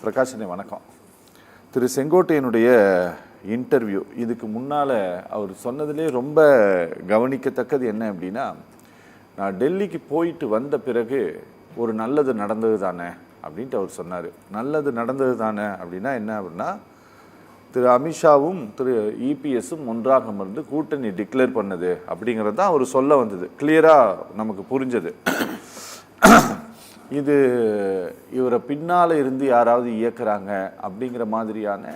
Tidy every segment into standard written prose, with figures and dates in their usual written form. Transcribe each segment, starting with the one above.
பிரகாஷனே வணக்கம். திரு செங்கோட்டையனுடைய இன்டர்வியூ இதுக்கு முன்னால் அவர் சொன்னதுலே ரொம்ப கவனிக்கத்தக்கது என்ன அப்படின்னா, நான் டெல்லிக்கு போயிட்டு வந்த பிறகு ஒரு நல்லது நடந்தது தானே அப்படின்ட்டு அவர் சொன்னார். நல்லது நடந்தது தானே அப்படின்னா என்ன அப்படின்னா, திரு அமித்ஷாவும் திரு இபிஎஸும் ஒன்றாக அமர்ந்து கூட்டணி டிக்ளேர் பண்ணது அப்படிங்கிறது தான் அவர் சொல்ல வந்தது. கிளியராக நமக்கு புரிஞ்சது. இது இவரை பின்னால் இருந்து யாராவது இயக்குறாங்க அப்படிங்கிற மாதிரியான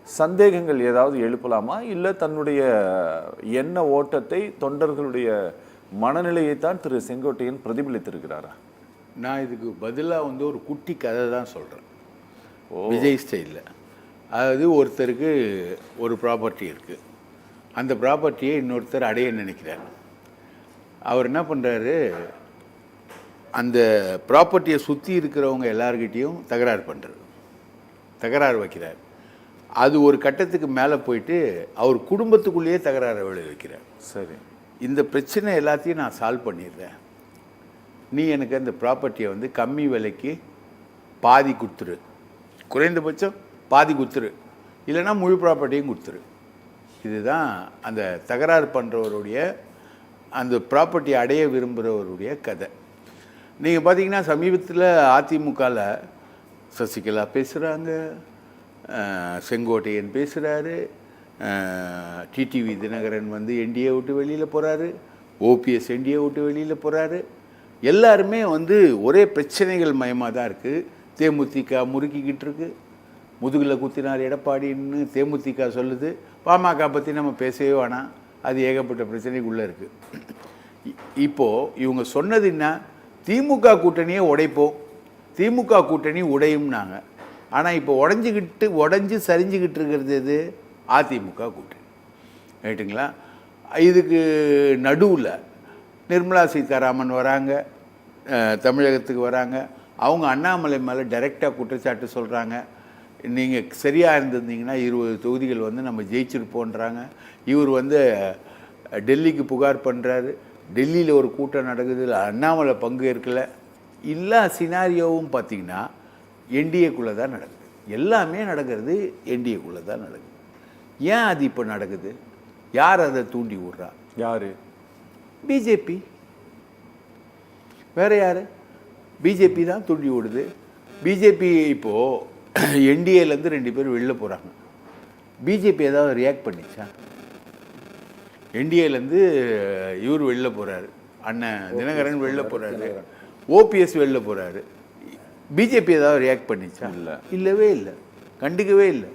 சந்தேகங்கள் ஏதாவது எழுப்பலாமா, இல்லை தன்னுடைய எண்ண ஓட்டத்தை தொண்டர்களுடைய மனநிலையைத்தான் திரு செங்கோட்டையன் பிரதிபலித்திருக்கிறாரா? நான் இதுக்கு பதிலாக ஒரு குட்டி கதை தான் சொல்கிறேன், விஜய் ஸ்டைலில். அதாவது ஒருத்தருக்கு ஒரு ப்ராப்பர்ட்டி இருக்குது, அந்த ப்ராப்பர்ட்டியை இன்னொருத்தர் அடைய நினைக்கிறார். அவர் என்ன பண்ணுறாரு, அந்த ப்ராப்பர்ட்டியை சுற்றி இருக்கிறவங்க எல்லார்கிட்டையும் தகராறு வைக்கிறார். அது ஒரு கட்டத்துக்கு மேலே போயிட்டு அவர் குடும்பத்துக்குள்ளேயே தகராறு வைக்கிறார். சரி, இந்த பிரச்சனை எல்லாத்தையும் நான் சால்வ் பண்ணிடுறேன், நீ எனக்கு அந்த ப்ராப்பர்ட்டியை கம்மி விலைக்கு பாதி கொடுத்துரு, குறைந்தபட்சம் பாதி கொடுத்துரு, இல்லைன்னா முழு ப்ராப்பர்ட்டியும் கொடுத்துரு. இதுதான் அந்த தகராறு பண்ணுறவருடைய, அந்த ப்ராப்பர்ட்டி அடைய விரும்புகிறவருடைய கதை. நீங்கள் பார்த்தீங்கன்னா சமீபத்தில் அதிமுகவில் சசிகலா பேசுகிறாங்க, செங்கோட்டையன் பேசுகிறாரு, டிடிவி தினகரன் என்டிஏ விட்டு வெளியில் போகிறாரு, ஓபிஎஸ் என்டிஏ விட்டு வெளியில் போகிறாரு. எல்லாருமே ஒரே பிரச்சனைகள் மயமாக தான் இருக்குது. தேமுதிக முறுக்கிக்கிட்டு இருக்கு, முதுகில் குத்தினார் எடப்பாடின்னு தேமுதிக சொல்லுது. பாமக பற்றி நம்ம பேசவே வேணாம், அது ஏகப்பட்ட பிரச்சனைக்குள்ளே இருக்குது. இப்போது இவங்க சொன்னது என்ன, திமுக கூட்டணியை உடைப்போம், திமுக கூட்டணி உடையும்னாங்க. ஆனால் இப்போ உடஞ்சி சரிஞ்சுக்கிட்டு இருக்கிறது எது, அதிமுக கூட்டணி. ரைட்டுங்களா? இதுக்கு நடுவில் நிர்மலா சீதாராமன் வராங்க, தமிழகத்துக்கு வராங்க. அவங்க அண்ணாமலை மேலே டைரெக்டாக குற்றச்சாட்டு சொல்கிறாங்க. நீங்கள் சரியாக இருந்திருந்தீங்கன்னா 20 தொகுதிகள் நம்ம ஜெயிச்சிருப்போன்றாங்க. இவர் டெல்லிக்கு புகார் பண்ணுறாரு, டெல்லியில் ஒரு கூட்டம் நடக்குது, அண்ணாமலை பங்கு இருக்கலை. எல்லா சினாரியோவும் பார்த்திங்கன்னா என்டிஏக்குள்ளே தான் நடக்குது. எல்லாமே நடக்கிறது என்டிஏக்குள்ளே தான் நடக்குது. ஏன் அது இப்போ நடக்குது? யார் அதை தூண்டி விட்றா? யார்? பிஜேபி. வேறு யார்? பிஜேபி தான் தூண்டி விடுது. பிஜேபி இப்போது என்டிஏலேருந்து 2 பேர் வெளில போகிறாங்க. பிஜேபி ஏதாவது ரியாக்ட் பண்ணிச்சா? என்டிஏலேருந்து இவர் வெளில போகிறாரு, அண்ணன் தினகரன் வெளில போகிறாரு, ஓபிஎஸ் வெளில போகிறாரு. பிஜேபி ஏதாவது ரியாக்ட் பண்ணிச்சா? இல்லை, இல்லவே இல்லை, கண்டுக்கவே இல்லை.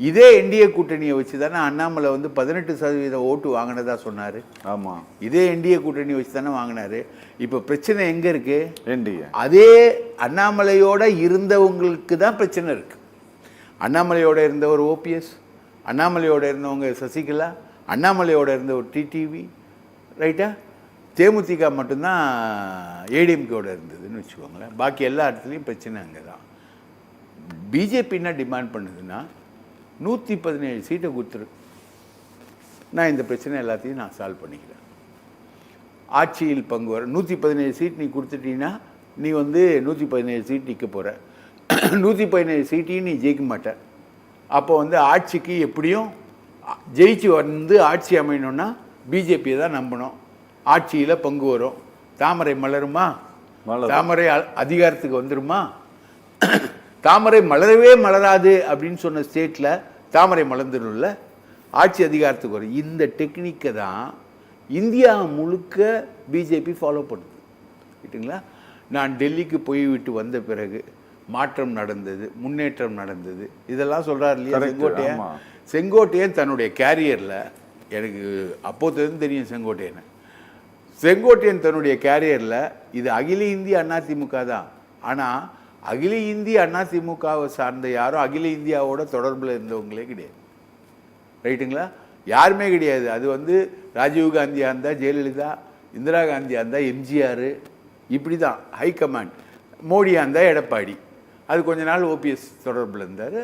இதே என்டிஏ கூட்டணியை வச்சு தானே அண்ணாமலை 18% ஓட்டு வாங்கினதா சொன்னார். ஆமாம், இதே என்டிஏ கூட்டணி வச்சு தானே வாங்கினார். இப்போ பிரச்சனை எங்கே இருக்குது? என்டிஏ. அதே அண்ணாமலையோடு இருந்தவங்களுக்கு தான் பிரச்சனை இருக்குது. அண்ணாமலையோடு இருந்தவர் ஓபிஎஸ், அண்ணாமலையோடு இருந்தவங்க சசிகலா, அண்ணாமலையோடு இருந்த ஒரு டிடிவி, ரைட்டா? தேமுதிக மட்டும்தான் ஏடிஎம்கேயோட இருந்ததுன்னு வச்சுக்கோங்களேன். பாக்கி எல்லா இடத்துலையும் பிரச்சனை அங்கே தான். பிஜேபி என்ன டிமாண்ட் பண்ணுதுன்னா, 117 சீட்டை கொடுத்துரு, நான் இந்த பிரச்சனை எல்லாத்தையும் நான் சால்வ் பண்ணிக்கிறேன், ஆட்சியில் பங்கு வர. 117 சீட் நீ கொடுத்துட்டீங்கன்னா நீ 117 சீட் நிற்க போகிற, 117 சீட்டையும் நீ ஜெயிக்க மாட்ட. அப்போ ஆட்சிக்கு எப்படியும் ஜெயிச்சு ஆட்சி அமையணும்னா பிஜேபியை தான் நம்பணும். ஆட்சியில் பங்கு வரும், தாமரை மலருமா? தாமரை அதிகாரத்துக்கு வந்துடுமா? தாமரை மலரவே மலராது அப்படின்னு சொன்ன ஸ்டேட்டில் தாமரை மலர்ந்துடும்ல, ஆட்சி அதிகாரத்துக்கு வரும். இந்த டெக்னிக்கை தான் இந்தியா முழுக்க பிஜேபி ஃபாலோ பண்ணுது. ரைட்டுங்களா? நான் டெல்லிக்கு போய்விட்டு வந்த பிறகு மாற்றம் நடந்தது, முன்னேற்றம் நடந்தது, இதெல்லாம் சொல்கிறார் இல்லையா செங்கோட்டையன் தன்னுடைய கேரியரில். எனக்கு அப்போதுலேருந்து தெரியும் செங்கோட்டையன் தன்னுடைய கேரியரில் இது அகில இந்திய அதிமுக தான். ஆனால் அகில இந்திய அதிமுகவை சார்ந்த யாரும் அகில இந்தியாவோட தொடர்பில் இருந்தவங்களே கிடையாது. ரைட்டுங்களா? யாருமே கிடையாது. அது ராஜீவ் காந்தியாக இருந்தால் ஜெயலலிதா, இந்திரா காந்தியாக இருந்தால் எம்ஜிஆர், இப்படி தான் ஹை கமாண்ட். மோடியாக இருந்தால் எடப்பாடி, அது கொஞ்ச நாள் ஓபிஎஸ் தொடர்பில் இருந்தார்.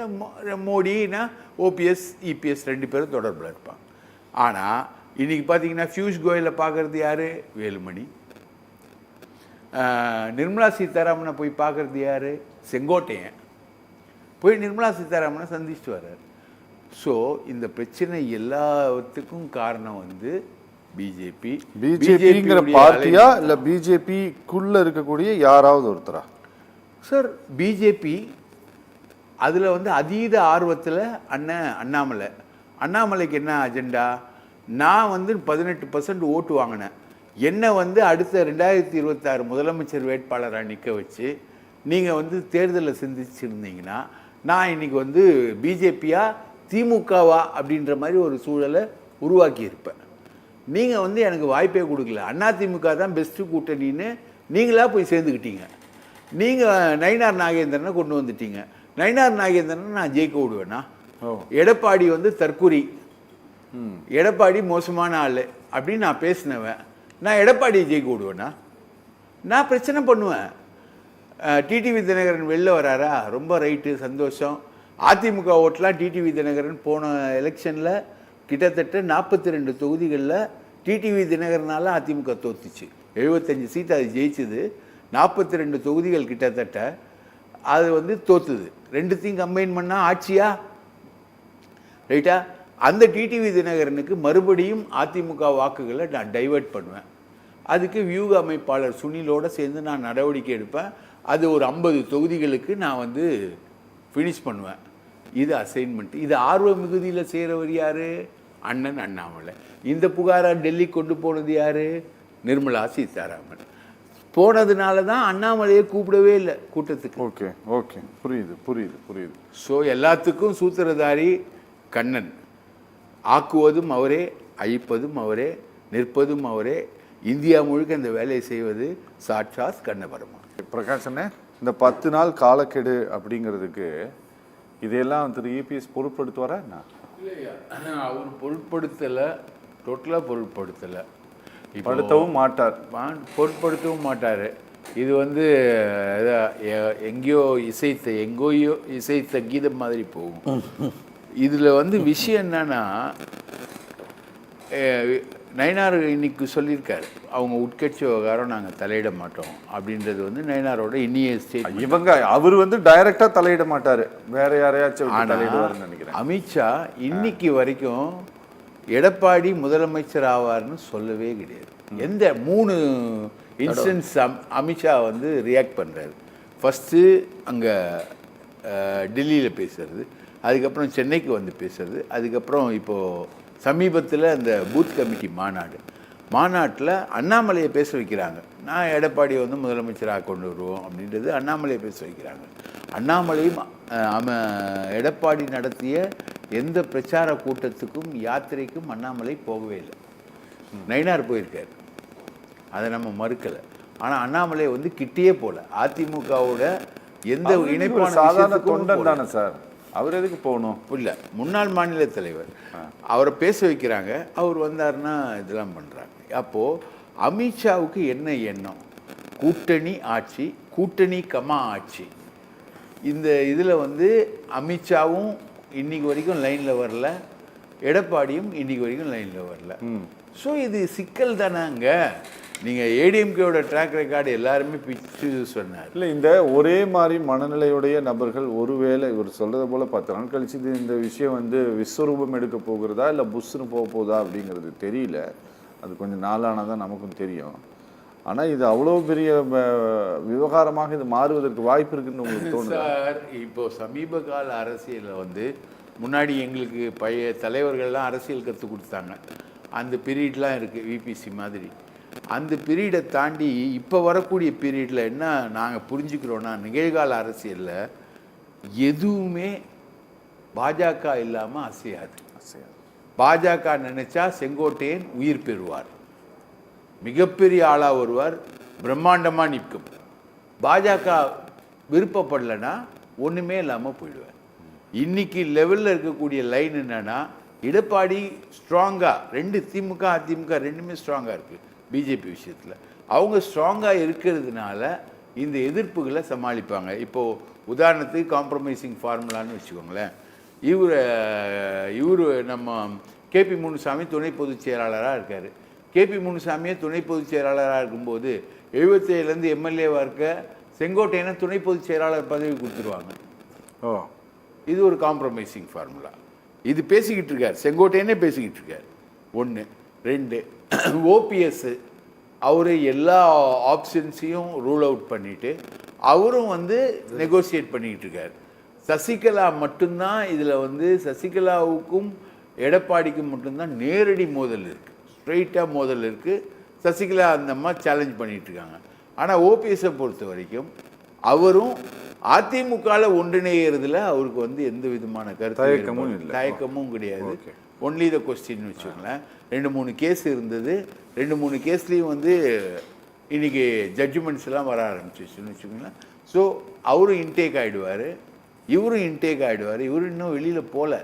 மோடினா ஓபிஎஸ் இபிஎஸ் 2 பேரும் தொடர்பில் இருப்பாங்க. ஆனால் இன்றைக்கி பார்த்தீங்கன்னா பியூஷ் கோயலை பார்க்குறது யார்? வேலுமணி. நிர்மலா சீதாராமனை போய் பார்க்குறது யார்? செங்கோட்டையன். போய் நிர்மலா சீதாராமனை சந்திச்சுட்டு வர்றாரு. ஸோ இந்த பிரச்சனை எல்லாத்துக்கும் காரணம் வந்து பிஜேபி. பிஜேபிங்கிற பார்ட்டியா இல்லை பிஜேபிக்குள்ள இருக்கக்கூடிய யாராவது ஒருத்தரா? சார் பிஜேபி அதில் வந்து அதீத ஆர்வத்தில் அண்ணாமலைக்கு என்ன அஜெண்டா, நான் வந்து 18% ஓட்டு வாங்கினேன், என்னை வந்து அடுத்த 2026 முதலமைச்சர் வேட்பாளராக நிற்க வச்சு நீங்கள் வந்து தேர்தலில் சிந்திச்சிருந்தீங்கன்னா நான் இன்னைக்கு வந்து பிஜேபியா திமுகவா அப்படின்ற மாதிரி ஒரு சூழலை உருவாக்கியிருப்பேன். நீங்கள் வந்து எனக்கு வாய்ப்பே கொடுக்கல, அதிமுக தான் பெஸ்ட்டு கூட்டணின்னு நீங்களாக போய் சேர்ந்துக்கிட்டீங்க. நீங்கள் நயினார் நாகேந்திரனை கொண்டு வந்துட்டீங்க. நயினார் நாகேந்திரனை நான் ஜெயிக்க விடுவேன்னா? எடப்பாடி வந்து தற்குறி, எடப்பாடி மோசமான ஆள் அப்படின்னு நான் பேசினவன், நான் எடப்பாடியை ஜெயிக்க விடுவேன்னா? நான் பிரச்சனை பண்ணுவேன். டிடிவி தினகரன் வெளில வராரா, ரொம்ப ரைட்டு, சந்தோஷம். அதிமுக ஓட்டெலாம் டிடிவி தினகரன் போன எலெக்ஷனில் கிட்டத்தட்ட 42 தொகுதிகளில் டிடிவி தினகரனால் அதிமுக தோத்துச்சு. 75 சீட் அது ஜெயிச்சுது. 42 தொகுதிகள் கிட்டத்தட்ட அது வந்து தோத்துது. ரெண்டுத்தையும் கம்பைன் பண்ணால் ஆட்சியா? ரைட்டா? அந்த டிடிவி தினகரனுக்கு மறுபடியும் அதிமுக வாக்குகளை நான் டைவெர்ட் பண்ணுவேன். அதுக்கு வியூக அமைப்பாளர் சுனிலோடு சேர்ந்து நான் நடவடிக்கை எடுப்பேன். அது ஒரு 50 தொகுதிகளுக்கு நான் வந்து ஃபினிஷ் பண்ணுவேன். இது அசைன்மெண்ட். இது ஆர்வ மிகுதியில் செய்கிறவர் யார்? அண்ணன் அண்ணாமலை. இந்த புகாரை டெல்லி கொண்டு போனது யார்? நிர்மலா சீதாராமன். போனதுனால தான் அண்ணாமலையை கூப்பிடவே இல்லை கூட்டத்துக்கு. ஓகே ஓகே, புரியுது புரியுது புரியுது. ஸோ எல்லாத்துக்கும் சூத்திரதாரி கண்ணன். ஆக்குவதும் அவரே, அழிப்பதும் அவரே, நிற்பதும் அவரே. இந்தியா முழுக்க இந்த வேலையை செய்வது சாட்சாத் கண்ணபரமா. பிரகாஷ், இந்த 10 நாள் காலக்கெடு அப்படிங்கிறதுக்கு இதையெல்லாம் திரு இபிஎஸ் பொருட்படுத்துவாரா என்ன? அவர் பொருட்படுத்தலை, டோட்டலாக பொருட்படுத்தலை, படுத்தவும் மாட்டார், பொருட்படுத்தவும் மாட்டார். இது வந்து எங்கேயோ இசைத்த கீதம் மாதிரி போகும். இதில் வந்து விஷயம் என்னன்னா, நயினார் இன்னைக்கு சொல்லியிருக்காரு, அவங்க உட்கட்சி விவகாரம் நாங்கள் தலையிட மாட்டோம் அப்படின்றது வந்து நயினாரோட இன்னிய ஸ்டேட். இவங்க அவர் வந்து டைரக்டா தலையிட மாட்டாரு, வேற யாரையாச்சும் தலையிடுவாருன்னு நினைக்கிறேன். அமித்ஷா இன்னைக்கு வரைக்கும் எடப்பாடி முதலமைச்சர் ஆவார்னு சொல்லவே கிடையாது. எந்த 3 இன்ஸ்டன்ஸ் அமித்ஷா வந்து ரியாக்ட் பண்ணுறாரு. ஃபஸ்ட்டு அங்கே டெல்லியில் பேசுறது, அதுக்கப்புறம் சென்னைக்கு வந்து பேசுறது, அதுக்கப்புறம் இப்போது சமீபத்தில் அந்த பூத் கமிட்டி மாநாட்டில் அண்ணாமலையை பேச வைக்கிறாங்க. நான் எடப்பாடியை வந்து முதலமைச்சராக கொண்டு வருவோம் அப்படின்றது அண்ணாமலையை பேச வைக்கிறாங்க. அண்ணாமலையும் எடப்பாடி நடத்திய எந்த பிரச்சார கூட்டத்துக்கும் யாத்திரைக்கும் அண்ணாமலை போகவே இல்லை. நயினார் போயிருக்காரு, அதை நம்ம மறுக்கலை. ஆனால் அண்ணாமலை வந்து கிட்டேயே போகல. அதிமுகவோட எந்த இணைப்பான சாதாரண தொண்டன் தானே சார், அவர் எதுக்கு போகணும்? இல்லை, முன்னாள் மாநில தலைவர், அவரை பேச வைக்கிறாங்க. அவர் வந்தார்னா இதெல்லாம் பண்ணுறாங்க. அப்போது அமித்ஷாவுக்கு என்ன எண்ணம்? கூட்டணி ஆட்சி, கூட்டணி கமா ஆட்சி. இந்த இதில் வந்து அமித்ஷாவும் இன்னைக்கு வரைக்கும் லைனில் வரல, எடப்பாடியும் இன்னைக்கு வரைக்கும் லைனில் வரல. ஸோ இது சிக்கல் தானேங்க. நீங்கள் ஏடிஎம்கேயோட ட்ராக் ரெக்கார்டு எல்லாருமே பிச்சு சொன்னார். இல்லை, இந்த ஒரே மாதிரி மனநிலையுடைய நபர்கள் ஒருவேளை இவர் சொல்கிறத போல் 10 நாள் கழிச்சு இந்த விஷயம் வந்து விஸ்வரூபம் எடுக்க போகிறதா இல்லை புஷ்ஷுன்னு போக போகுதா அப்படிங்கிறது தெரியல. அது கொஞ்சம் நாளானால் தான் நமக்கும் தெரியும். ஆனால் இது அவ்வளோ பெரிய விவகாரமாக இது மாறுவதற்கு வாய்ப்பு இருக்குன்னு உங்களுக்கு தோணுது சார்? இப்போது சமீப கால அரசியலில் வந்து முன்னாடி எங்களுக்கு பழைய தலைவர்கள்லாம் அரசியல் கற்றுக் கொடுத்தாங்க. அந்த பீரியட்லாம் இருக்குது, விபிசி மாதிரி. அந்த பீரியடை தாண்டி இப்போ வரக்கூடிய பீரியடில் என்ன நாங்கள் புரிஞ்சுக்கிறோன்னா, நிகழ்கால அரசியலில் எதுவுமே பாஜக இல்லாமல் அசையாது. பாஜக நினைச்சா செங்கோட்டையன் உயிர் பெறுவார், மிகப்பெரிய ஆளாக வருவார், பிரம்மாண்டமாக நிற்கும். பாஜக விருப்பப்படலைன்னா ஒன்றுமே இல்லாமல் போயிடுவார். இன்னைக்கு லெவலில் இருக்கக்கூடிய லைன் என்னன்னா, எடப்பாடி ஸ்ட்ராங்காக, 2 திமுக அதிமுக ரெண்டுமே ஸ்ட்ராங்காக இருக்குது. பிஜேபி விஷயத்தில் அவங்க ஸ்ட்ராங்காக இருக்கிறதுனால இந்த எதிர்ப்புகளை சமாளிப்பாங்க. இப்போது உதாரணத்துக்கு காம்ப்ரமைசிங் ஃபார்முலான்னு வச்சுக்கோங்களேன். இவர் நம்ம கேபி முனுசாமி துணை பொதுச் செயலாளராக இருக்கார். கேபி முனுசாமியே துணை பொதுச் செயலாளராக இருக்கும்போது 77லேருந்து எம்எல்ஏவாக இருக்க செங்கோட்டையனை துணை பொதுச் செயலாளர் பதவி கொடுத்துருவாங்க. இது ஒரு காம்ப்ரமைசிங் ஃபார்முலா. இது பேசிக்கிட்டு இருக்கார், செங்கோட்டையனே பேசிக்கிட்டு இருக்கார். 1 2 ஓபிஎஸ் அவர் எல்லா ஆப்ஷன்ஸையும் ரூல் அவுட் பண்ணிட்டு அவரும் வந்து நெகோசியேட் பண்ணிக்கிட்டு இருக்கார். சசிகலா மட்டும்தான் இதில் வந்து சசிகலாவுக்கும் எடப்பாடிக்கும் மட்டும்தான் நேரடி மோதல் இருக்குது, ஸ்ட்ரெயிட்டாக மோதல் இருக்குது. சசிகலா அந்த அம்மா சேலஞ்ச் பண்ணிகிட்டு இருக்காங்க. ஆனால் ஓபிஎஸை பொறுத்த வரைக்கும் அவரும் அதிமுகவில் ஒன்றிணைகிறதுல அவருக்கு வந்து எந்த விதமான தயக்கமும் கிடையாது. ஒன்லி த கொஸ்டின் வச்சுக்கோங்களேன். 2-3 கேஸ் இருந்தது, 2-3 கேஸ்லேயும் வந்து இன்றைக்கி ஜட்ஜ்மெண்ட்ஸ்லாம் வர ஆரம்பிச்சிச்சுன்னு வச்சுக்கோங்களேன். ஸோ அவரும் இன்டேக் ஆகிடுவார், இவரும் இன்டேக் ஆகிடுவார். இவரும் இன்னும் வெளியில் போகல.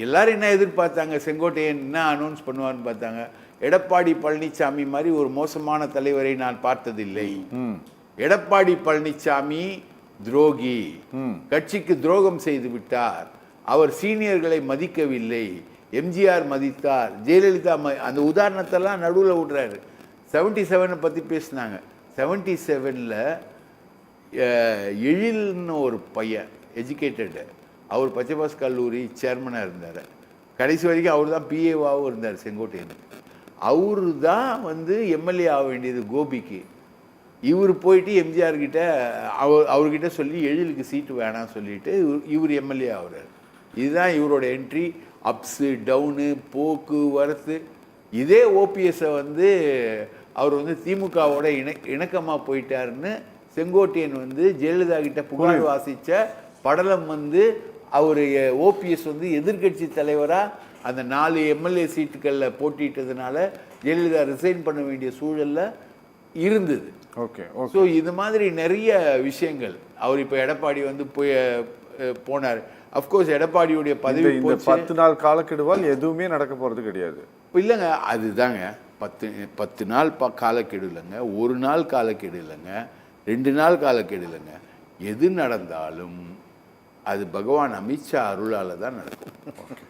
எல்லாரும் என்ன எதிர்பார்த்தாங்க, செங்கோட்டையன் என்ன அனௌன்ஸ் பண்ணுவார்னு பார்த்தாங்க. எடப்பாடி பழனிசாமி மாதிரி ஒரு மோசமான தலைவரை நான் பார்த்ததில்லை. எடப்பாடி பழனிசாமி துரோகி, கட்சிக்கு துரோகம் செய்து விட்டார், அவர் சீனியர்களை மதிக்கவில்லை, எம்ஜிஆர் மதித்தார், ஜெயலலிதா அந்த உதாரணத்தெல்லாம் நடுவில் விடுறாரு. 77 பற்றி பேசினாங்க. 77ல் எழில்னு ஒரு பையன் எஜுகேட்டடு, அவர் பச்சைபாஸ் கல்லூரி சேர்மனாக இருந்தார். கடைசி வரைக்கும் அவர் தான் பிஏவாகவும் இருந்தார் செங்கோட்டையனுக்கு. அவரு தான் வந்து எம்எல்ஏ ஆக வேண்டியது கோபிக்கு. இவர் போயிட்டு எம்ஜிஆர் கிட்ட அவர்கிட்ட சொல்லி எழிலுக்கு சீட்டு வேணாம் சொல்லிட்டு இவர் எம்எல்ஏ ஆகுறாரு. இதுதான் இவரோட என்ட்ரி. அப்ஸு டவுனு போக்குவரத்து. இதே ஓபிஎஸ்ஸை வந்து அவர் வந்து திமுகவோட இணக்கமாக போயிட்டாருன்னு செங்கோட்டையன் வந்து ஜெயலலிதா கிட்ட புகார் வாசித்த படலம் வந்து அவர் ஓபிஎஸ் வந்து எதிர்கட்சி தலைவராக அந்த 4 எம்எல்ஏ சீட்டுகளில் போட்டிட்டதுனால ஜெயலலிதா ரிசைன் பண்ண வேண்டிய சூழலில் இருந்தது. ஓகே. ஸோ இது மாதிரி நிறைய விஷயங்கள். அவர் இப்போ எடப்பாடி வந்து போனார். அஃப்கோர்ஸ் எடப்பாடியுடைய பதவி இந்த 10 நாள் காலக்கெடுவால் எதுவுமே நடக்க போகிறது கிடையாது. இல்லைங்க, அதுதாங்க 10 நாள் காலக்கெடு இல்லைங்க, 1 நாள் காலக்கெடு இல்லைங்க, 2 நாள் காலக்கெடு இல்லைங்க. எது நடந்தாலும் அது பகவான் அமித்ஷா அருளால் தான் நடக்கும்.